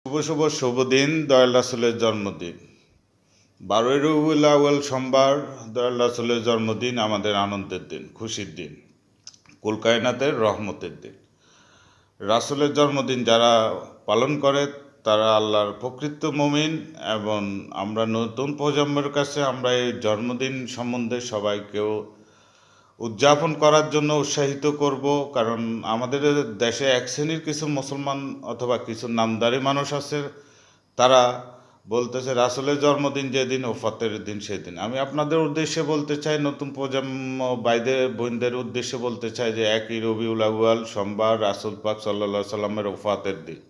শুভ দিন, দয়াল রাসূলের জন্মদিন। 12ই রবিউল আউয়াল সোমবার, দয়াল রাসূলের জন্মদিন আমাদের আনন্দের দিন, খুশির দিন, কুল কায়নাতের রহমতের দিন। রাসূলের জন্মদিন যারা পালন করে তারা আল্লাহর প্রকৃত মুমিন, এবং আমরা নতুন প্রজন্মের কাছে আমরা এই জন্মদিন সম্বন্ধে সবাইকেও উদযাপন করার জন্য উৎসাহিত করব। কারণ আমাদের দেশে এক শ্রেণীর কিছু মুসলমান অথবা কিছু নামধারী মানুষ আছে, তারা বলতেছে রাসূলের জন্মদিন যেদিন ওফাতের দিন সেদিন। আমি আপনাদের উদ্দেশ্যে বলতে চাই, নতুন প্রজন্ম ভাইদের বোনদের উদ্দেশ্যে বলতে চাই যে 1ই রবিউল আউয়াল সোমবার রাসূল পাক সাল্লাল্লাহু সাল্লামের ওফাতের দিন।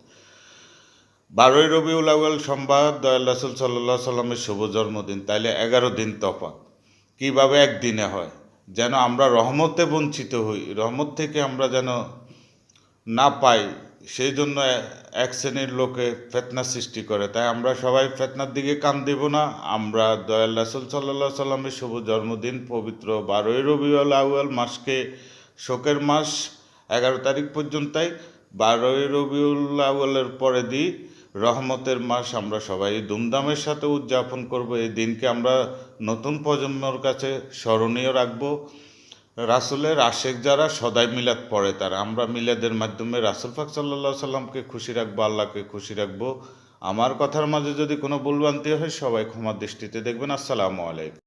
12ই রবিউল আউয়াল সোমবার দয়াল রাসূল সাল্লাল্লাহু সাল্লামের শুভ জন্মদিন। তাইলে 11 দিন তফাৎ কীভাবে একদিনে হয়? যেন আমরা রহমতে বঞ্চিত হই, রহমত থেকে আমরা যেন না পাই, সেই জন্য এক শ্রেণীর লোকে ফেতনা সৃষ্টি করে। তাই আমরা সবাই ফেতনার দিকে কান দেব না। আমরা দয়াল রাসূল সাল্লাল্লাহু সাল্লামের শুভ জন্মদিন পবিত্র 12ই রবিউল আউয়াল মাসকে শোকের মাস 11 তারিখ পর্যন্তই, 12ই রবিউল আউয়ালের পরে দিই রহমতের মাস, আমরা সবাই ধুমধামের সাথে উদযাপন করব। এই দিনকে আমরা নতুন প্রজন্মের কাছে স্মরণীয় রাখব। রাসূলের আশেক যারা সদাই মিলাদ পড়ে তারা, আমরা মিলাদের মাধ্যমে রাসূল পাক সাল্লাল্লাহু সাল্লামকে খুশি রাখবো, আল্লাহকে খুশি রাখবো। আমার কথার মাঝে যদি কোনো ভুলভ্রান্তি হয় সবাই ক্ষমার দৃষ্টিতে দেখবেন। আসসালামু আলাইকুম।